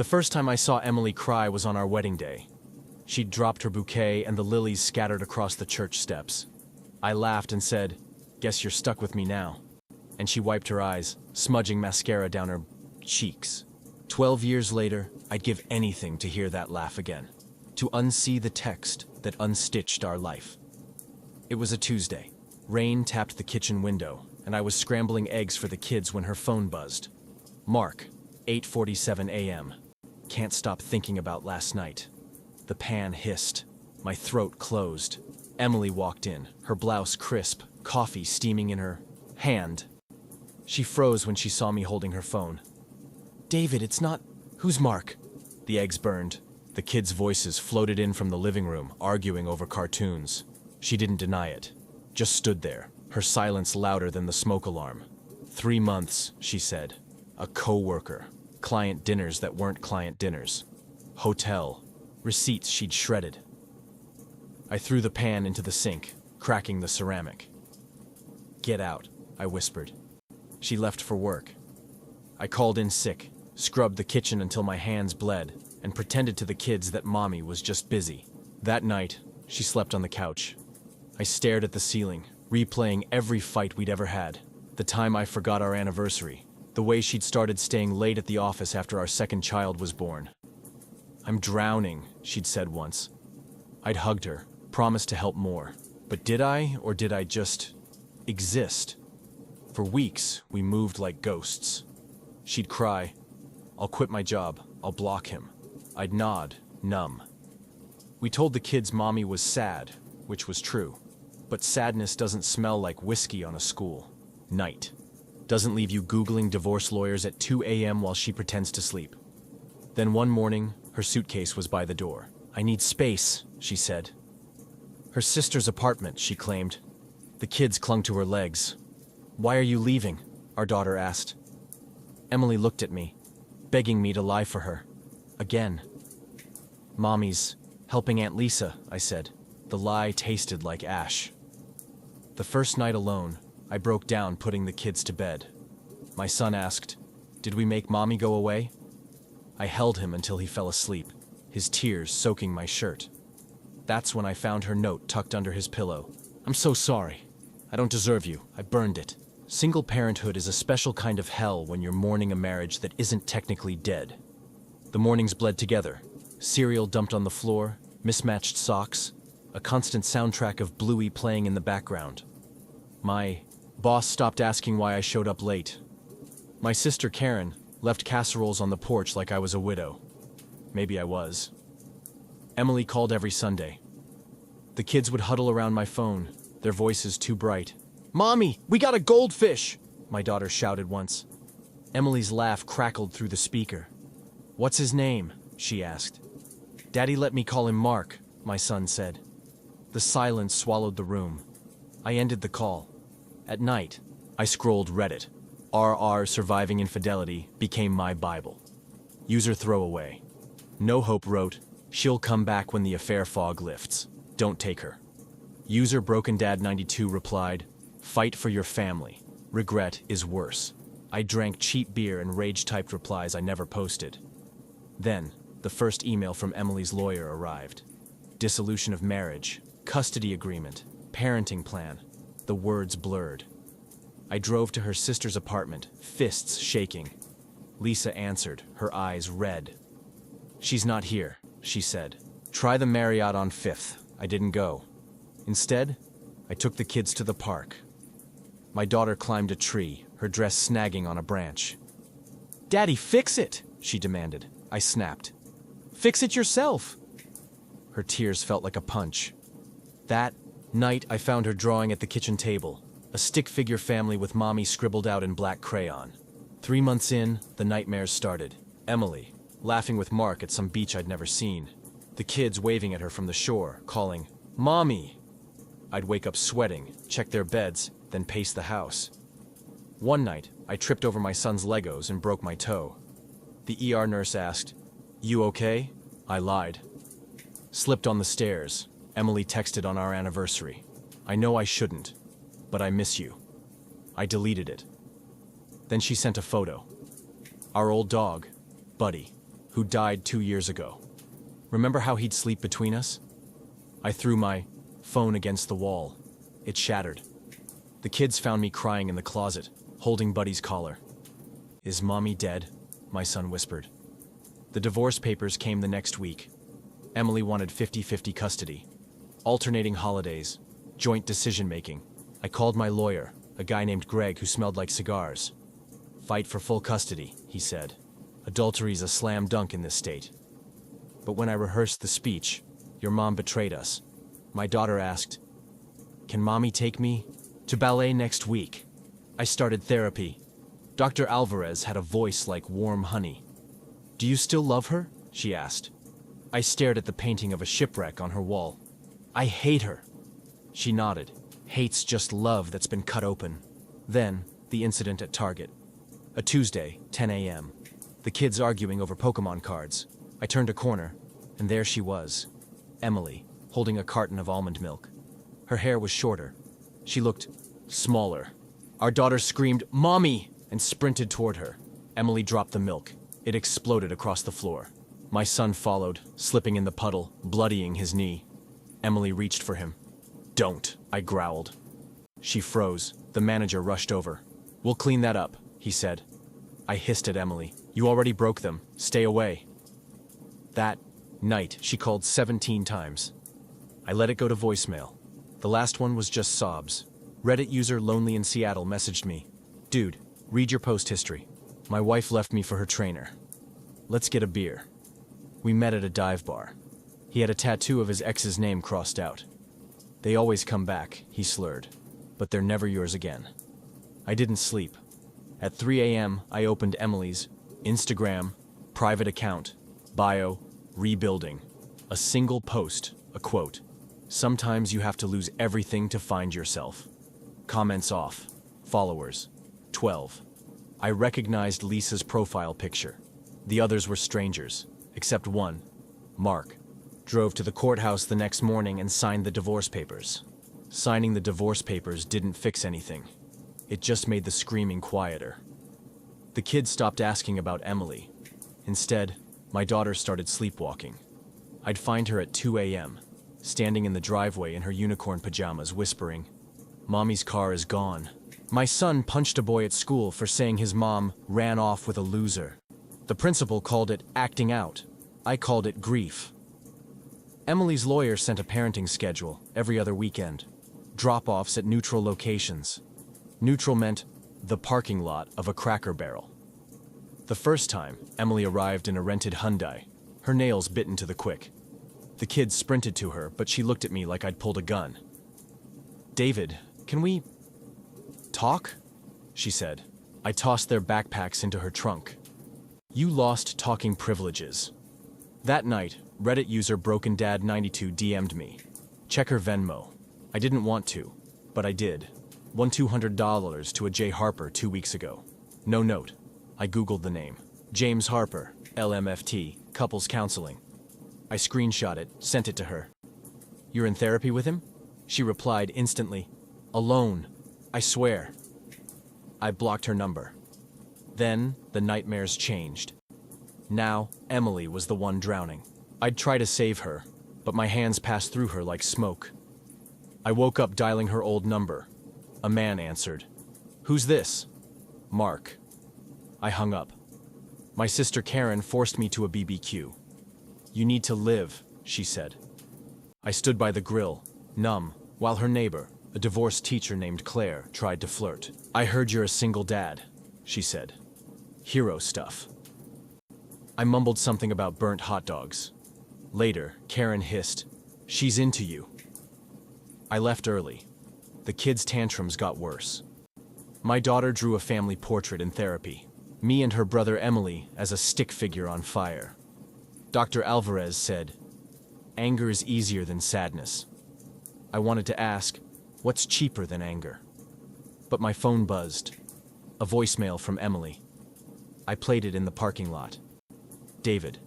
The first time I saw Emily cry was on our wedding day. She'd dropped her bouquet and the lilies scattered across the church steps. I laughed and said, "Guess you're stuck with me now." And she wiped her eyes, smudging mascara down her cheeks. 12 years later, I'd give anything to hear that laugh again, to unsee the text that unstitched our life. It was a Tuesday. Rain tapped the kitchen window, and I was scrambling eggs for the kids when her phone buzzed. Mark, 8:47 a.m. Can't stop thinking about last night. The pan hissed. My throat closed. Emily walked in, her blouse crisp, coffee steaming in her hand. She froze when she saw me holding her phone. "David, it's not... Who's Mark?" The eggs burned. The kids' voices floated in from the living room, arguing over cartoons. She didn't deny it, just stood there, her silence louder than the smoke alarm. 3 months, she said. A co-worker. Client dinners that weren't client dinners. Hotel. Receipts she'd shredded. I threw the pan into the sink, cracking the ceramic. "Get out," I whispered. She left for work. I called in sick, scrubbed the kitchen until my hands bled, and pretended to the kids that Mommy was just busy. That night, she slept on the couch. I stared at the ceiling, replaying every fight we'd ever had. The time I forgot our anniversary. The way she'd started staying late at the office after our second child was born. "I'm drowning," she'd said once. I'd hugged her, promised to help more. But did I, or did I just exist? For weeks, we moved like ghosts. She'd cry, "I'll quit my job, I'll block him." I'd nod, numb. We told the kids Mommy was sad, which was true. But sadness doesn't smell like whiskey on a school night. Doesn't leave you Googling divorce lawyers at 2 a.m. while she pretends to sleep. Then one morning, her suitcase was by the door. "I need space," she said. Her sister's apartment, she claimed. The kids clung to her legs. "Why are you leaving?" our daughter asked. Emily looked at me, begging me to lie for her. Again. "Mommy's helping Aunt Lisa," I said. The lie tasted like ash. The first night alone, I broke down putting the kids to bed. My son asked, "Did we make Mommy go away?" I held him until he fell asleep, his tears soaking my shirt. That's when I found her note tucked under his pillow. "I'm so sorry. I don't deserve you. I burned it." Single parenthood is a special kind of hell when you're mourning a marriage that isn't technically dead. The mornings bled together. Cereal dumped on the floor, mismatched socks, a constant soundtrack of Bluey playing in the background. My boss stopped asking why I showed up late. My sister Karen left casseroles on the porch like I was a widow. Maybe I was. Emily called every Sunday. The kids would huddle around my phone, their voices too bright. "Mommy, we got a goldfish!" my daughter shouted once. Emily's laugh crackled through the speaker. "What's his name?" she asked. "Daddy let me call him Mark," my son said. The silence swallowed the room. I ended the call. At night, I scrolled Reddit. RR Surviving Infidelity became my Bible. User throwaway. No Hope wrote, "She'll come back when the affair fog lifts. Don't take her." User Broken Dad 92 replied, "Fight for your family. Regret is worse." I drank cheap beer and rage-typed replies I never posted. Then, the first email from Emily's lawyer arrived. Dissolution of marriage, custody agreement, parenting plan. The words blurred. I drove to her sister's apartment, fists shaking. Lisa answered, her eyes red. "She's not here," she said. "Try the Marriott on 5th. I didn't go. Instead, I took the kids to the park. My daughter climbed a tree, her dress snagging on a branch. "Daddy, fix it!" she demanded. I snapped. "Fix it yourself!" Her tears felt like a punch. That night, I found her drawing at the kitchen table, a stick figure family with Mommy scribbled out in black crayon. 3 months in, the nightmares started. Emily, laughing with Mark at some beach I'd never seen. The kids waving at her from the shore, calling, "Mommy!" I'd wake up sweating, check their beds, then pace the house. One night, I tripped over my son's Legos and broke my toe. The ER nurse asked, "You okay?" I lied. Slipped on the stairs. Emily texted on our anniversary. "I know I shouldn't, but I miss you." I deleted it. Then she sent a photo. Our old dog, Buddy. who died 2 years ago. Remember how he'd sleep between us? I threw my phone against the wall. It shattered. The kids found me crying in the closet, holding Buddy's collar. "Is Mommy dead?" my son whispered. The divorce papers came the next week. Emily wanted 50-50 custody, alternating holidays, joint decision-making. I called my lawyer, a guy named Greg who smelled like cigars. "Fight for full custody," he said. "Adultery's a slam dunk in this state." But when I rehearsed the speech, "Your mom betrayed us," my daughter asked, "Can Mommy take me to ballet next week?" I started therapy. Dr. Alvarez had a voice like warm honey. "Do you still love her?" she asked. I stared at the painting of a shipwreck on her wall. "I hate her." She nodded. "Hate's just love that's been cut open." Then, the incident at Target. A Tuesday, 10 a.m. The kids arguing over Pokemon cards. I turned a corner, and there she was, Emily, holding a carton of almond milk. Her hair was shorter. She looked smaller. Our daughter screamed, "Mommy!" and sprinted toward her. Emily dropped the milk. It exploded across the floor. My son followed, slipping in the puddle, bloodying his knee. Emily reached for him. "Don't," I growled. She froze. The manager rushed over. "We'll clean that up," he said. I hissed at Emily. "You already broke them. Stay away." That night, she called 17 times. I let it go to voicemail. The last one was just sobs. Reddit user Lonely in Seattle messaged me. "Dude, read your post history. My wife left me for her trainer. Let's get a beer." We met at a dive bar. He had a tattoo of his ex's name crossed out. "They always come back," he slurred, "but they're never yours again." I didn't sleep. At 3 a.m., I opened Emily's Instagram, private account, bio, rebuilding. A single post, a quote. "Sometimes you have to lose everything to find yourself." Comments off. Followers, 12. I recognized Lisa's profile picture. The others were strangers, except one, Mark. Drove to the courthouse the next morning and signed the divorce papers. Signing the divorce papers didn't fix anything. It just made the screaming quieter. The kids stopped asking about Emily. Instead, my daughter started sleepwalking. I'd find her at 2 a.m., standing in the driveway in her unicorn pajamas, whispering, "Mommy's car is gone." My son punched a boy at school for saying his mom ran off with a loser. The principal called it acting out. I called it grief. Emily's lawyer sent a parenting schedule every other weekend. Drop-offs at neutral locations. Neutral meant the parking lot of a Cracker Barrel. The first time, Emily arrived in a rented Hyundai, her nails bitten to the quick. The kids sprinted to her, but she looked at me like I'd pulled a gun. "David, can we talk?" she said. I tossed their backpacks into her trunk. "You lost talking privileges." That night, Reddit user BrokenDad92 DM'd me. "Check her Venmo." I didn't want to, but I did. Won $200 to a Jay Harper 2 weeks ago. No note. I Googled the name. James Harper, LMFT, couples counseling. I screenshot it, sent it to her. "You're in therapy with him?" She replied instantly. "Alone. I swear." I blocked her number. Then, the nightmares changed. Now, Emily was the one drowning. I'd try to save her, but my hands passed through her like smoke. I woke up dialing her old number. A man answered. "Who's this?" "Mark." I hung up. My sister Karen forced me to a BBQ. "You need to live," she said. I stood by the grill, numb, while her neighbor, a divorced teacher named Claire, tried to flirt. "I heard you're a single dad," she said. Hero stuff. I mumbled something about burnt hot dogs. Later, Karen hissed, "She's into you." I left early. The kids' tantrums got worse. My daughter drew a family portrait in therapy. Me and her brother Emily as a stick figure on fire. Dr. Alvarez said, "Anger is easier than sadness." I wanted to ask, what's cheaper than anger? But my phone buzzed. A voicemail from Emily. I played it in the parking lot. "David,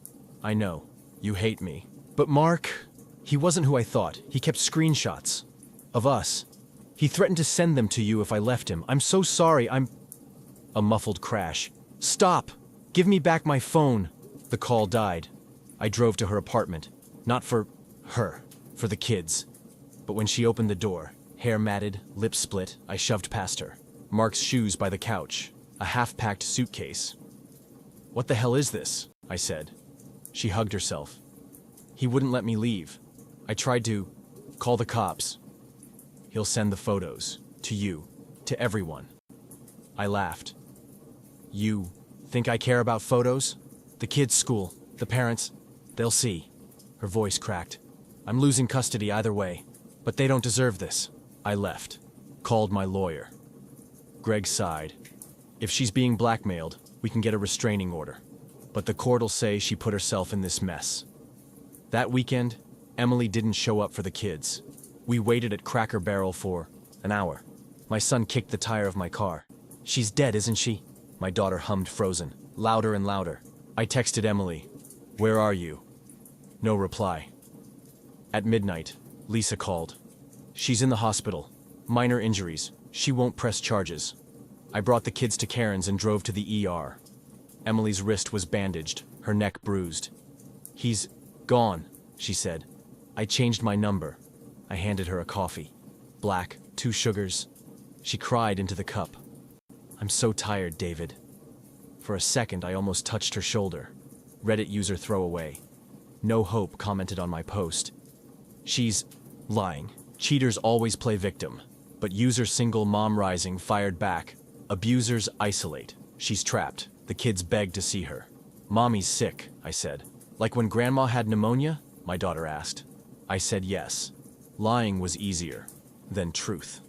I know, you hate me. But Mark, he wasn't who I thought. He kept screenshots. Of us. He threatened to send them to you if I left him. I'm so sorry, A muffled crash. "Stop! Give me back my phone!" The call died. I drove to her apartment. Not for her, for the kids. But when she opened the door, hair matted, lips split, I shoved past her. Mark's shoes by the couch, a half-packed suitcase. "What the hell is this?" I said. She hugged herself. "He wouldn't let me leave. I tried to call the cops. He'll send the photos. To you. To everyone." I laughed. "You think I care about photos? The kids' school, the parents, they'll see." Her voice cracked. "I'm losing custody either way, but they don't deserve this." I left. Called my lawyer. Greg sighed. "If she's being blackmailed, we can get a restraining order. But the court'll say she put herself in this mess." That weekend, Emily didn't show up for the kids. We waited at Cracker Barrel for an hour. My son kicked the tire of my car. "She's dead, isn't she?" My daughter hummed Frozen, louder and louder. I texted Emily, "Where are you?" No reply. At midnight, Lisa called. "She's in the hospital. Minor injuries. She won't press charges." I brought the kids to Karen's and drove to the ER. Emily's wrist was bandaged, her neck bruised. "He's gone," she said. I changed my number. I handed her a coffee. Black, 2 sugars. She cried into the cup. "I'm so tired, David." For a second, I almost touched her shoulder. Reddit user throwaway. No Hope commented on my post. "She's lying. Cheaters always play victim." But user single mom rising fired back. "Abusers isolate. She's trapped. The kids beg to see her." "Mommy's sick," I said. "Like when grandma had pneumonia?" my daughter asked. I said yes. Lying was easier than truth.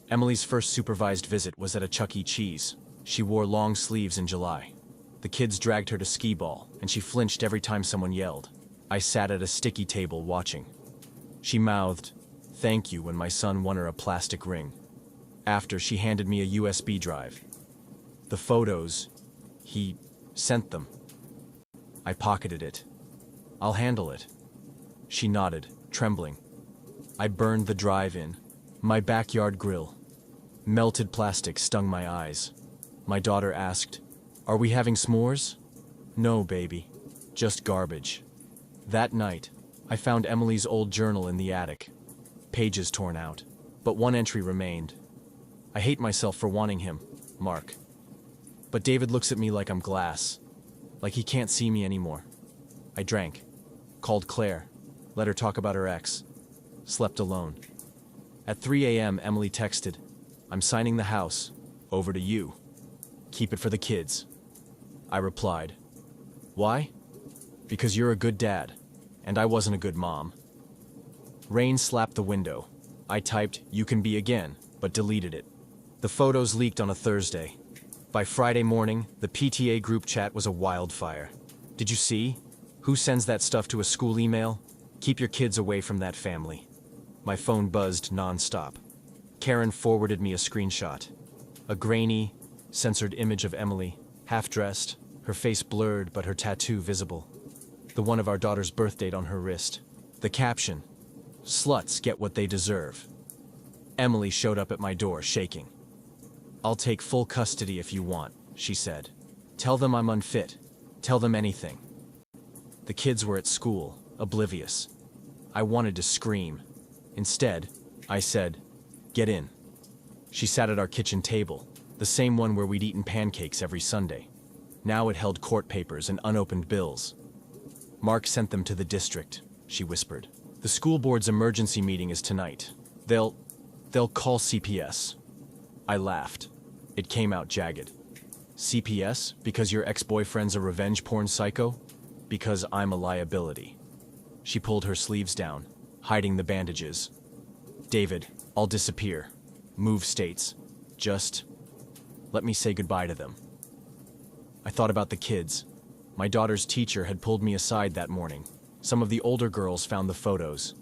Emily's first supervised visit was at a Chuck E. Cheese. She wore long sleeves in July. The kids dragged her to skee ball, and she flinched every time someone yelled. I sat at a sticky table watching. She mouthed, "Thank you," when my son won her a plastic ring. After, she handed me a USB drive. The photos, he sent them. I pocketed it. "I'll handle it." She nodded, trembling. I burned the drive in my backyard grill. Melted plastic stung my eyes. My daughter asked, "Are we having s'mores?" "No, baby. Just garbage." That night, I found Emily's old journal in the attic. Pages torn out, but one entry remained. "I hate myself for wanting him, Mark. But David looks at me like I'm glass, like he can't see me anymore." I drank, called Claire, let her talk about her ex, slept alone. At 3 a.m., Emily texted, "I'm signing the house. Over to you. Keep it for the kids." I replied, "Why?" "Because you're a good dad, and I wasn't a good mom." Rain slapped the window. I typed, "You can be again," but deleted it. The photos leaked on a Thursday. By Friday morning, the PTA group chat was a wildfire. "Did you see? Who sends that stuff to a school email? Keep your kids away from that family." My phone buzzed non-stop. Karen forwarded me a screenshot. A grainy, censored image of Emily, half-dressed, her face blurred but her tattoo visible. The one of our daughter's birth date on her wrist. The caption, "Sluts get what they deserve." Emily showed up at my door, shaking. "I'll take full custody if you want," she said. "Tell them I'm unfit. Tell them anything." The kids were at school, oblivious. I wanted to scream. Instead, I said, "Get in." She sat at our kitchen table, the same one where we'd eaten pancakes every Sunday. Now it held court papers and unopened bills. "Mark sent them to the district," she whispered. "The school board's emergency meeting is tonight. They'll call CPS." I laughed. It came out jagged. "CPS? Because your ex-boyfriend's a revenge porn psycho? Because I'm a liability." She pulled her sleeves down, hiding the bandages. "David, I'll disappear. Move states. Just let me say goodbye to them." I thought about the kids. My daughter's teacher had pulled me aside that morning. Some of the older girls found the photos.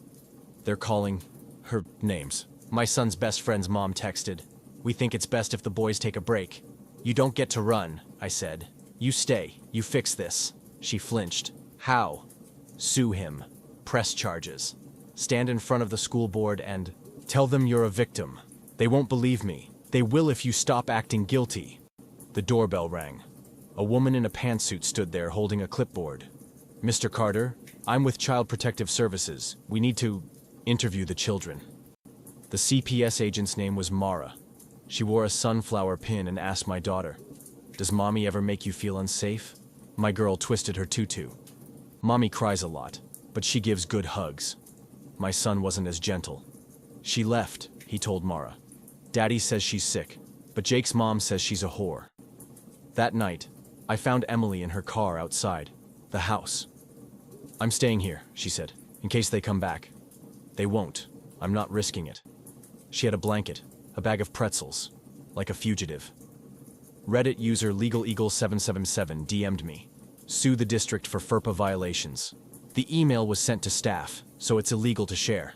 They're calling her names. My son's best friend's mom texted, "We think it's best if the boys take a break." "You don't get to run," I said. "You stay. You fix this." She flinched. "How?" "Sue him. Press charges. Stand in front of the school board and tell them you're a victim. They won't believe me. They will if you stop acting guilty." The doorbell rang. A woman in a pantsuit stood there holding a clipboard. "Mr. Carter, I'm with Child Protective Services. We need to interview the children." The CPS agent's name was Mara. She wore a sunflower pin and asked my daughter, "Does mommy ever make you feel unsafe?" My girl twisted her tutu. "Mommy cries a lot, but she gives good hugs." My son wasn't as gentle. "She left," he told Mara. "Daddy says she's sick, but Jake's mom says she's a whore." That night, I found Emily in her car outside the house. "I'm staying here," she said, "in case they come back." "They won't. I'm not risking it." She had a blanket, a bag of pretzels, like a fugitive. Reddit user LegalEagle777 DM'd me. "Sue the district for FERPA violations." The email was sent to staff, so it's illegal to share.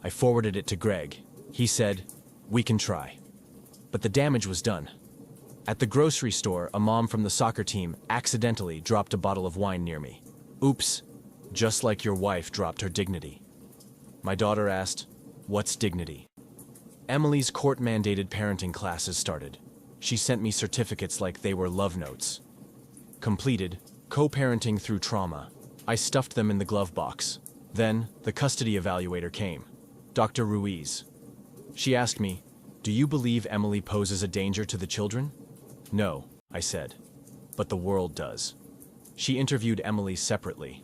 I forwarded it to Greg. He said, "We can try." But the damage was done. At the grocery store, a mom from the soccer team accidentally dropped a bottle of wine near me. Oops, just like your wife dropped her dignity. My daughter asked, "What's dignity?" Emily's court-mandated parenting classes started. She sent me certificates like they were love notes. Completed, co-parenting through trauma. I stuffed them in the glove box. Then, the custody evaluator came. Dr. Ruiz. She asked me, "Do you believe Emily poses a danger to the children?" "No," I said. "But the world does." She interviewed Emily separately.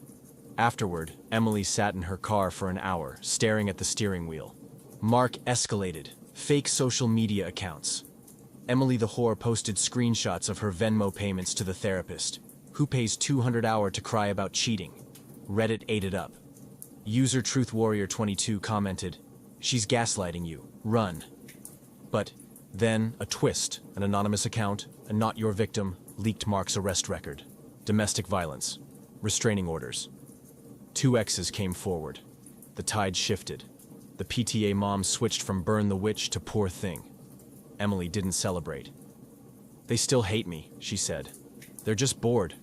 Afterward, Emily sat in her car for an hour, staring at the steering wheel. Mark escalated. Fake social media accounts. Emily the whore posted screenshots of her Venmo payments to the therapist, who pays $200 to cry about cheating. Reddit ate it up. User TruthWarrior22 commented, "She's gaslighting you. Run." But then, a twist, an anonymous account, a not your victim, leaked Mark's arrest record. Domestic violence. Restraining orders. 2 exes came forward. The tide shifted. The PTA mom switched from burn the witch to poor thing. Emily didn't celebrate. "They still hate me," she said. "They're just bored."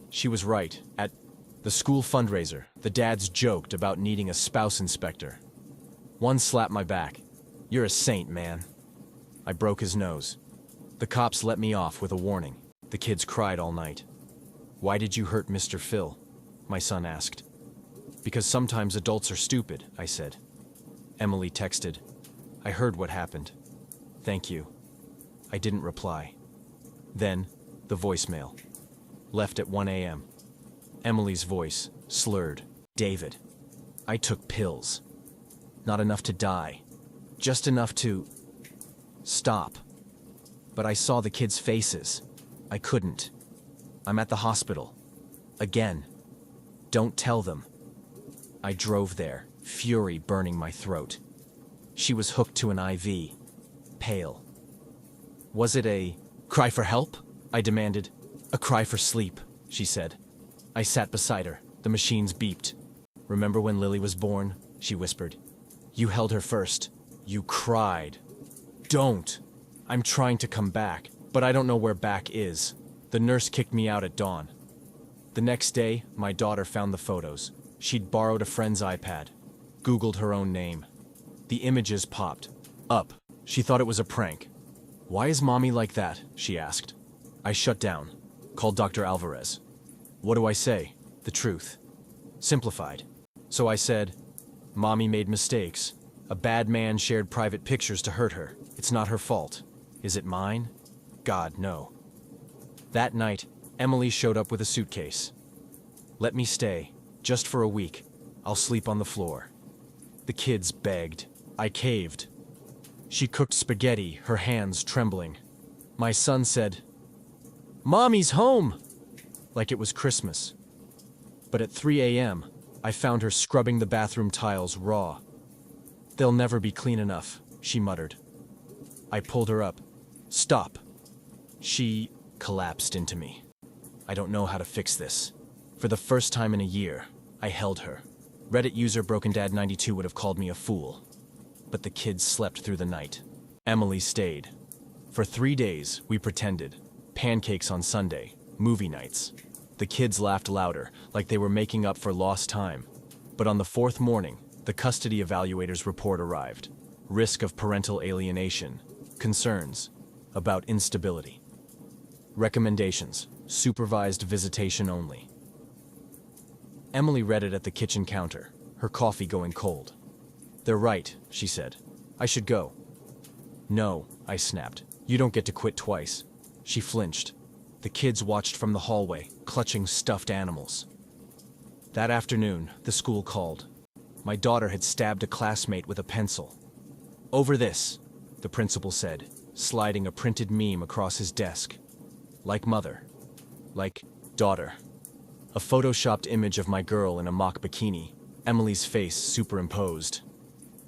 She was right. At the school fundraiser, the dads joked about needing a spouse inspector. One slapped my back. "You're a saint, man." I broke his nose. The cops let me off with a warning. The kids cried all night. "Why did you hurt Mr. Phil?" my son asked. "Because sometimes adults are stupid," I said. Emily texted, "I heard what happened. Thank you." I didn't reply. Then, the voicemail. Left at 1 a.m. Emily's voice, slurred. "David, I took pills. Not enough to die. Just enough to stop. But I saw the kids' faces. I couldn't. I'm at the hospital. Again. Don't tell them." I drove there, fury burning my throat. She was hooked to an IV. Pale. "Was it a cry for help?" I demanded. "A cry for sleep," she said. I sat beside her. The machines beeped. "Remember when Lily was born?" she whispered. "You held her first. You cried." "Don't. I'm trying to come back, but I don't know where back is." The nurse kicked me out at dawn. The next day, my daughter found the photos. She'd borrowed a friend's iPad. Googled her own name. The images popped up. She thought it was a prank. "Why is mommy like that?" she asked. I shut down. Called Dr. Alvarez. What do I say? The truth. Simplified. So I said, "Mommy made mistakes. A bad man shared private pictures to hurt her. It's not her fault. Is it mine? God, no." That night, Emily showed up with a suitcase. "Let me stay. Just for a week. I'll sleep on the floor." The kids begged. I caved. She cooked spaghetti, her hands trembling. My son said, "Mommy's home!" like it was Christmas. But at 3 a.m., I found her scrubbing the bathroom tiles raw. "They'll never be clean enough," she muttered. I pulled her up. "Stop." She collapsed into me. "I don't know how to fix this." For the first time in a year, I held her. Reddit user BrokenDad92 would have called me a fool. But the kids slept through the night. Emily stayed. For 3 days, we pretended. Pancakes on Sunday, movie nights. The kids laughed louder, like they were making up for lost time. But on the 4th morning, the custody evaluator's report arrived. Risk of parental alienation. Concerns about instability. Recommendations. Supervised visitation only. Emily read it at the kitchen counter, her coffee going cold. "They're right," she said. "I should go." "No," I snapped. "You don't get to quit twice." She flinched. The kids watched from the hallway, clutching stuffed animals. That afternoon, the school called. My daughter had stabbed a classmate with a pencil. "Over this," the principal said, sliding a printed meme across his desk. Like mother. Like daughter. A photoshopped image of my girl in a mock bikini, Emily's face superimposed.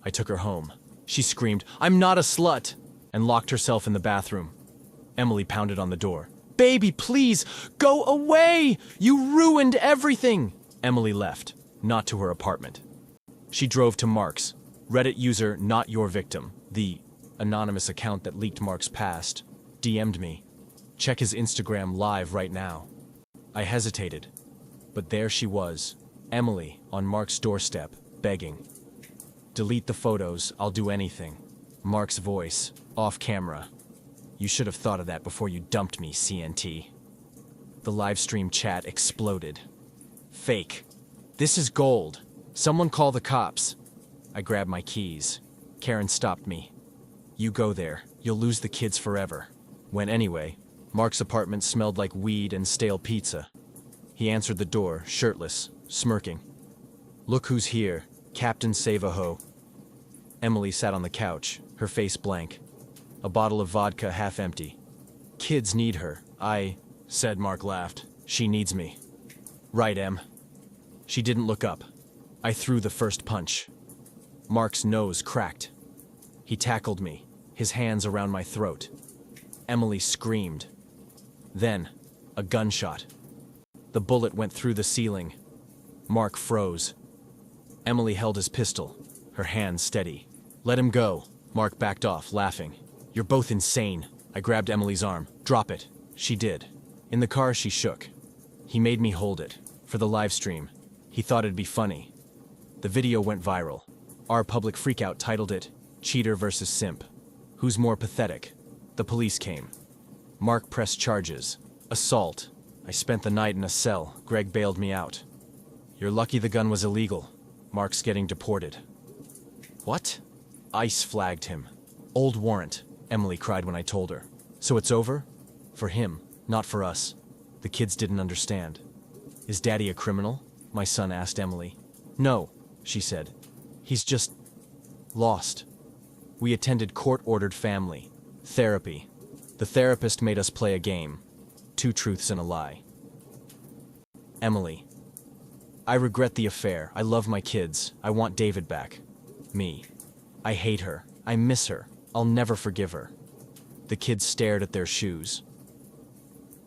I took her home. She screamed, "I'm not a slut!" and locked herself in the bathroom. Emily pounded on the door. "Baby, please, go away! You ruined everything!" Emily left, not to her apartment. She drove to Mark's, Reddit user Not Your Victim, the anonymous account that leaked Mark's past, DM'd me. "Check his Instagram live right now." I hesitated, but there she was, Emily, on Mark's doorstep, begging. "Delete the photos, I'll do anything." Mark's voice, off camera. "You should have thought of that before you dumped me, CNT." The livestream chat exploded. "Fake. This is gold. Someone call the cops." I grabbed my keys. Karen stopped me. "You go there. You'll lose the kids forever." When anyway, Mark's apartment smelled like weed and stale pizza. He answered the door, shirtless, smirking. "Look who's here, Captain Save-A-Ho." Emily sat on the couch, her face blank. A bottle of vodka half empty. "Kids need her, said. Mark laughed. "She needs me." "Right, Em." She didn't look up. I threw the first punch. Mark's nose cracked. He tackled me, his hands around my throat. Emily screamed. Then, a gunshot. The bullet went through the ceiling. Mark froze. Emily held his pistol, her hand steady. "Let him go." Mark backed off, laughing. "You're both insane." I grabbed Emily's arm. "Drop it." She did. In the car, she shook. He made me hold it, for the live stream. He thought it'd be funny. The video went viral. Our public freakout titled it, "Cheater versus Simp. Who's more pathetic?" The police came. Mark pressed charges. Assault. I spent the night in a cell. Greg bailed me out. "You're lucky the gun was illegal. Mark's getting deported." "What?" ICE flagged him. "Old warrant," Emily cried when I told her. "So it's over?" "For him, not for us." The kids didn't understand. "Is Daddy a criminal?" my son asked Emily. "No," she said. "He's just lost." We attended court-ordered family therapy. The therapist made us play a game. 2 truths and a lie. Emily. "I regret the affair. I love my kids. I want David back." Me. "I hate her. I miss her. I'll never forgive her." The kids stared at their shoes.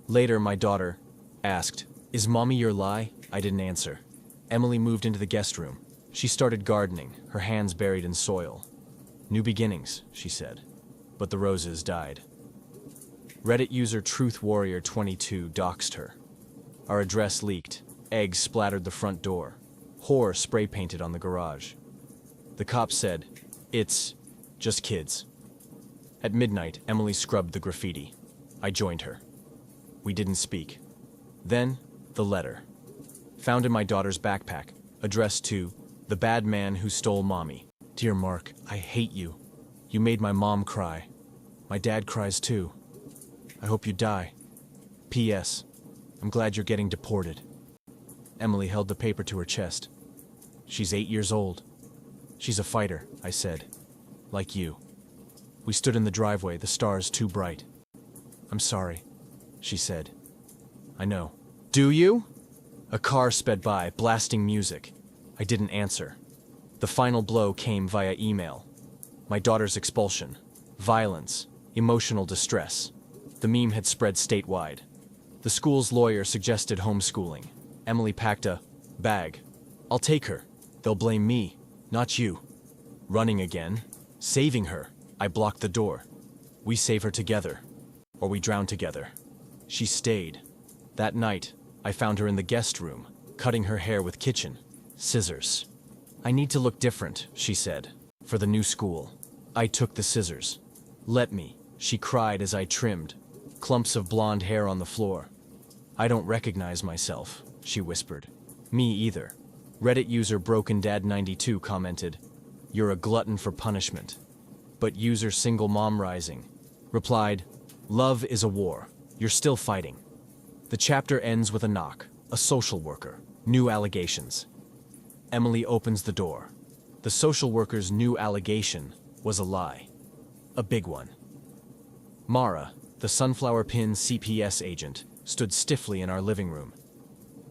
Later, my daughter asked, "Is Mommy your lie?" I didn't answer. Emily moved into the guest room. She started gardening, her hands buried in soil. "New beginnings," she said. But the roses died. Reddit user TruthWarrior22 doxed her. Our address leaked. Eggs splattered the front door. Whore spray painted on the garage. The cops said, "It's just kids." At midnight, Emily scrubbed the graffiti. I joined her. We didn't speak. Then, the letter. Found in my daughter's backpack, addressed to the bad man who stole Mommy. "Dear Mark, I hate you. You made my mom cry. My dad cries too. I hope you die. P.S. I'm glad you're getting deported." Emily held the paper to her chest. "She's 8 years old." "She's a fighter," I said. "Like you." We stood in the driveway, the stars too bright. "I'm sorry," she said. "I know." "Do you?" A car sped by, blasting music. I didn't answer. The final blow came via email. My daughter's expulsion. Violence. Emotional distress. The meme had spread statewide. The school's lawyer suggested homeschooling. Emily packed a bag. "I'll take her. They'll blame me, not you." Running again. Saving her. I blocked the door. We save her together. Or we drown together. She stayed. That night, I found her in the guest room, cutting her hair with kitchen scissors. "I need to look different," she said, "for the new school." I took the scissors. "Let me," she cried as I trimmed. Clumps of blonde hair on the floor. I don't recognize myself, she whispered. Me either. Reddit user BrokenDad92 commented, "You're a glutton for punishment." But user Single Mom Rising replied, "Love is a war. You're still fighting." The chapter ends with a knock, a social worker, new allegations. Emily opens the door. The social worker's new allegation was a lie. A big one. Mara, the sunflower pin CPS agent, stood stiffly in our living room.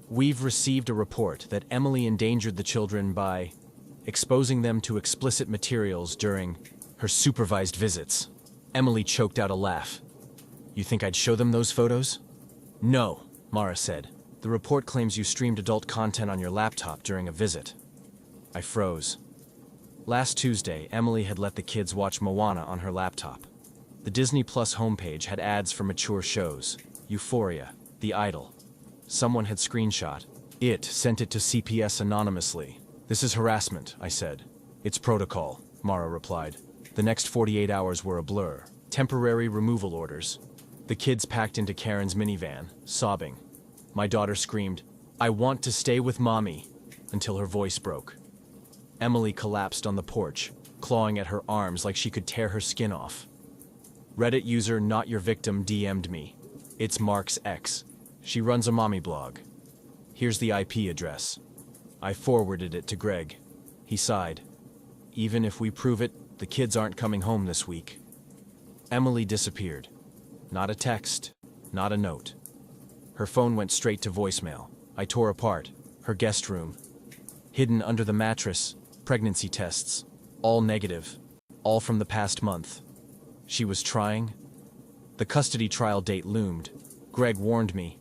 "We've received a report that Emily endangered the children by exposing them to explicit materials during her supervised visits." Emily choked out a laugh. "You think I'd show them those photos?" "No," Mara said. "The report claims you streamed adult content on your laptop during a visit." I froze. Last Tuesday, Emily had let the kids watch Moana on her laptop. The Disney Plus homepage had ads for mature shows, Euphoria, The Idol. Someone had screenshot it, sent it to CPS anonymously. "This is harassment," I said. "It's protocol," Mara replied. The next 48 hours were a blur. Temporary removal orders. The kids packed into Karen's minivan, sobbing. My daughter screamed, "I want to stay with mommy," until her voice broke. Emily collapsed on the porch, clawing at her arms like she could tear her skin off. Reddit user Not Your Victim DM'd me. "It's Mark's ex. She runs a mommy blog. Here's the IP address." I forwarded it to Greg. He sighed. "Even if we prove it, the kids aren't coming home this week." Emily disappeared. Not a text, not a note. Her phone went straight to voicemail. I tore apart her guest room. Hidden under the mattress, pregnancy tests, all negative, all from the past month. She was trying. The custody trial date loomed. Greg warned me.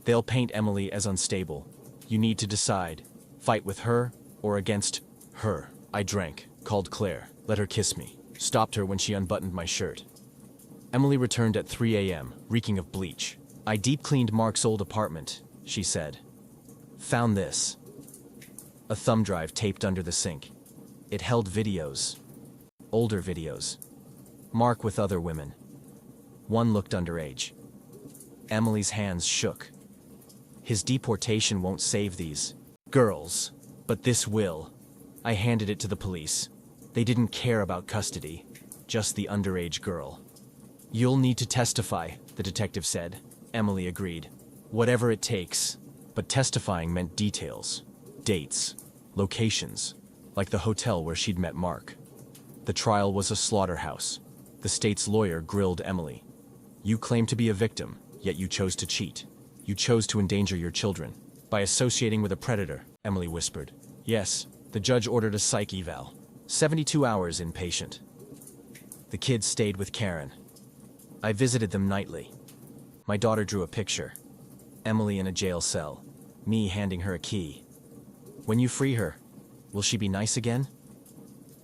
"They'll paint Emily as unstable. You need to decide, fight with her or against her." I drank, called Claire, let her kiss me, stopped her when she unbuttoned my shirt. Emily returned at 3 a.m., reeking of bleach. "I deep-cleaned Mark's old apartment," she said. "Found this." A thumb drive taped under the sink. It held videos. Older videos. Mark with other women. One looked underage. Emily's hands shook. "His deportation won't save these girls, but this will." I handed it to the police. They didn't care about custody, just the underage girl. "You'll need to testify," the detective said. Emily agreed. "Whatever it takes." But testifying meant details, dates, locations, like the hotel where she'd met Mark. The trial was a slaughterhouse. The state's lawyer grilled Emily. "You claim to be a victim, yet you chose to cheat. You chose to endanger your children by associating with a predator," Emily whispered. "Yes." The judge ordered a psych eval. 72 hours inpatient. The kids stayed with Karen. I visited them nightly. My daughter drew a picture. Emily in a jail cell. Me handing her a key. "When you free her, will she be nice again?"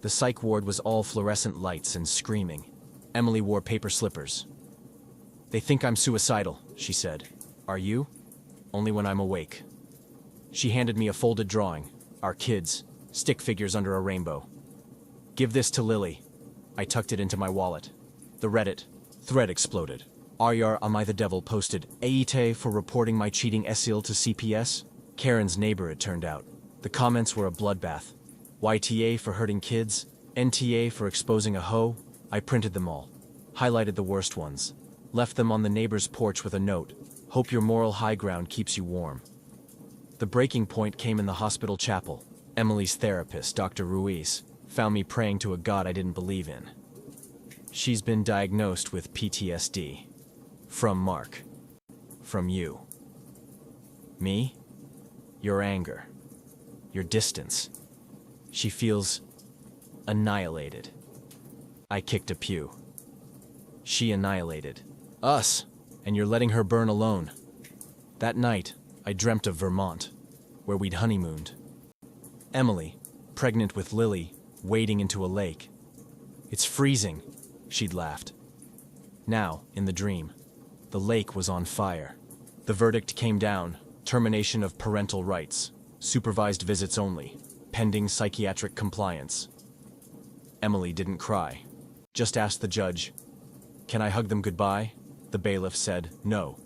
The psych ward was all fluorescent lights and screaming. Emily wore paper slippers. "They think I'm suicidal," she said. "Are you?" "Only when I'm awake." She handed me a folded drawing. Our kids, stick figures under a rainbow. "Give this to Lily." I tucked it into my wallet. The Reddit thread exploded. "Aryar Am I the Devil" posted, "Aite for reporting my cheating Esil to CPS." Karen's neighbor, it turned out. The comments were a bloodbath. YTA for hurting kids, NTA for exposing a hoe. I printed them all. Highlighted the worst ones. Left them on the neighbor's porch with a note. "Hope your moral high ground keeps you warm." The breaking point came in the hospital chapel. Emily's therapist, Dr. Ruiz, found me praying to a God I didn't believe in. "She's been diagnosed with PTSD. From Mark. From you." "Me? Your anger. Your distance. She feels annihilated." I kicked a pew. "She annihilated us, and you're letting her burn alone." That night, I dreamt of Vermont, where we'd honeymooned. Emily, pregnant with Lily, wading into a lake. "It's freezing," she'd laughed. Now, in the dream, the lake was on fire. The verdict came down: termination of parental rights, supervised visits only, pending psychiatric compliance. Emily didn't cry, just asked the judge, "Can I hug them goodbye?" The bailiff said, "No."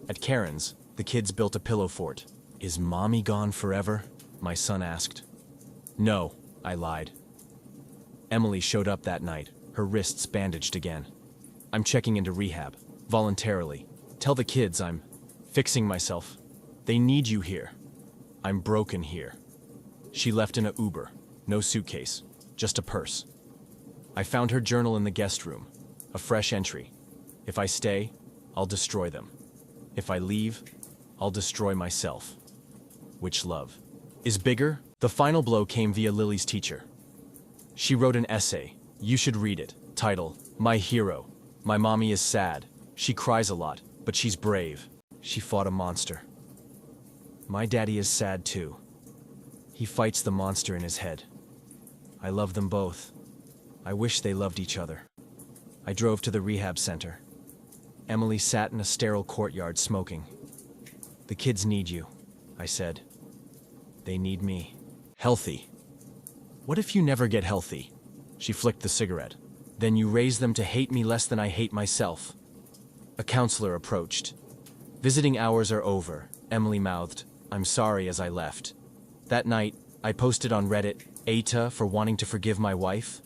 At Karen's, the kids built a pillow fort. Is mommy gone forever? My son asked. No, I lied. Emily showed up that night, her wrists bandaged again. I'm checking into rehab, voluntarily. Tell the kids I'm fixing myself. They need you here. I'm broken here. She left in a Uber, no suitcase, just a purse. I found her journal in the guest room, a fresh entry. If I stay, I'll destroy them. If I leave, I'll destroy myself. Which love is bigger? The final blow came via Lily's teacher. She wrote an essay, you should read it, title, My Hero. My mommy is sad. She cries a lot, but she's brave. She fought a monster. My daddy is sad too. He fights the monster in his head. I love them both. I wish they loved each other. I drove to the rehab center. Emily sat in a sterile courtyard smoking. The kids need you, I said. They need me. Healthy. What if you never get healthy? She flicked the cigarette. Then you raise them to hate me less than I hate myself. A counselor approached. Visiting hours are over, Emily mouthed. I'm sorry as I left. That night, I posted on Reddit, "Ata for wanting to forgive my wife."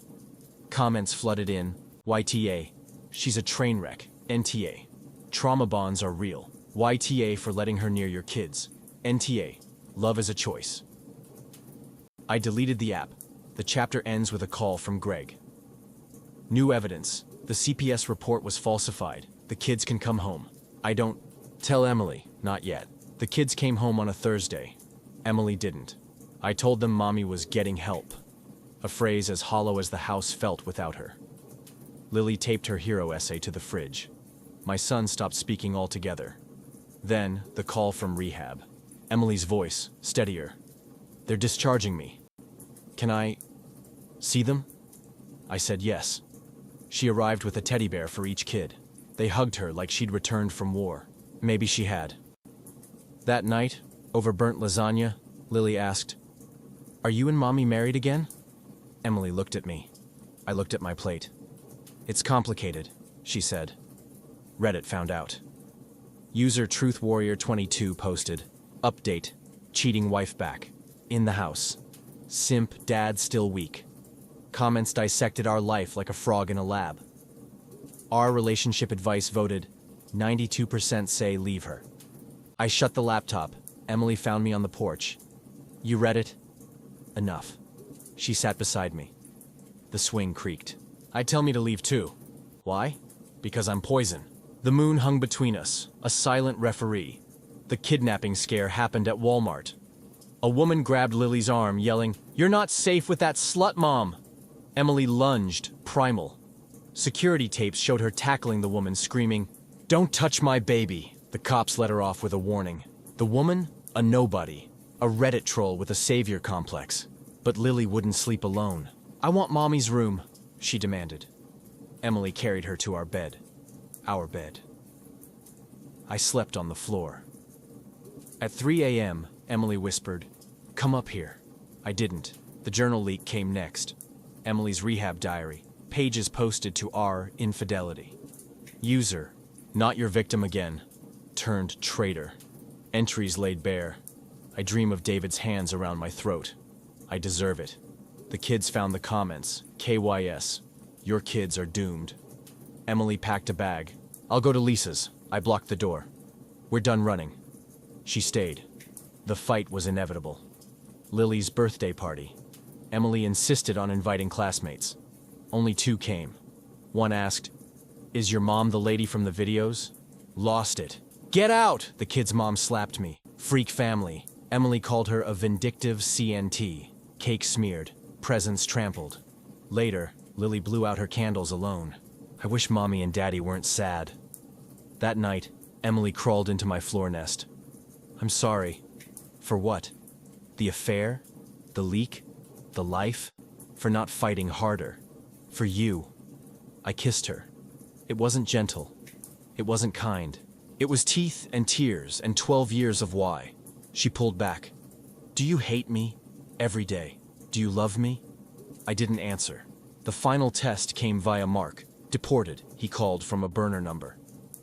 Comments flooded in, YTA. She's a train wreck, NTA. Trauma bonds are real. YTA for letting her near your kids. NTA. Love is a choice. I deleted the app. The chapter ends with a call from Greg. New evidence. The CPS report was falsified. The kids can come home. I don't tell Emily, not yet. The kids came home on a Thursday. Emily didn't. I told them mommy was getting help. A phrase as hollow as the house felt without her. Lily taped her hero essay to the fridge. My son stopped speaking altogether. Then, the call from rehab. Emily's voice, steadier. They're discharging me. Can I see them? I said yes. She arrived with a teddy bear for each kid. They hugged her like she'd returned from war. Maybe she had. That night, over burnt lasagna, Lily asked, "Are you and mommy married again?" Emily looked at me. I looked at my plate. "It's complicated," she said. Reddit found out. User TruthWarrior22 posted, "Update, cheating wife back. In the house. Simp dad still weak." Comments dissected our life like a frog in a lab. Our relationship advice voted, 92% say leave her. I shut the laptop. Emily found me on the porch. "You read it?" "Enough." She sat beside me. The swing creaked. "I'd tell me to leave too." "Why?" "Because I'm poison." The moon hung between us, a silent referee. The kidnapping scare happened at Walmart. A woman grabbed Lily's arm, yelling, "You're not safe with that slut, Mom!" Emily lunged, primal. Security tapes showed her tackling the woman, screaming, "Don't touch my baby!" The cops let her off with a warning. The woman? A nobody. A Reddit troll with a savior complex. But Lily wouldn't sleep alone. "I want Mommy's room," she demanded. Emily carried her to our bed. Our bed. I slept on the floor. At 3 a.m., Emily whispered, "Come up here." I didn't. The journal leak came next. Emily's rehab diary. Pages posted to our Infidelity. User, not your victim again. Turned traitor. Entries laid bare. I dream of David's hands around my throat. I deserve it. The kids found the comments. KYS. Your kids are doomed. Emily packed a bag. "I'll go to Lisa's." I blocked the door. "We're done running." She stayed. The fight was inevitable. Lily's birthday party. Emily insisted on inviting classmates. Only 2 came. One asked, "Is your mom the lady from the videos?" Lost it. "Get out!" The kid's mom slapped me. Freak family. Emily called her a vindictive CNT. Cake smeared. Presents trampled. Later, Lily blew out her candles alone. I wish mommy and daddy weren't sad. That night, Emily crawled into my floor nest. "I'm sorry." For what? The affair? The leak? The life? For not fighting harder. For you. I kissed her. It wasn't gentle. It wasn't kind. It was teeth and tears and 12 years of why. She pulled back. "Do you hate me? Every day. Do you love me?" I didn't answer. The final test came via Mark. "Deported," he called from a burner number.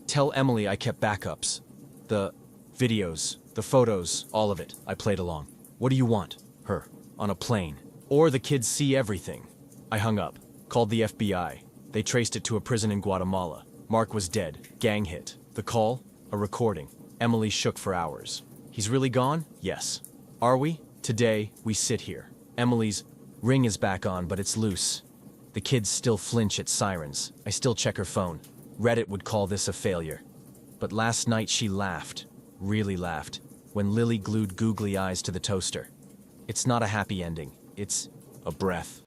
"Tell Emily I kept backups." The videos, the photos, all of it. I played along. What do you want? Her. On a plane. Or the kids see everything. I hung up. Called the FBI. They traced it to a prison in Guatemala. Mark was dead. Gang hit. The call? A recording. Emily shook for hours. He's really gone? Yes. Are we? Today, we sit here. Emily's ring is back on, but it's loose. The kids still flinch at sirens. I still check her phone. Reddit would call this a failure. But last night she laughed. Really laughed. When Lily glued googly eyes to the toaster. It's not a happy ending. It's a breath.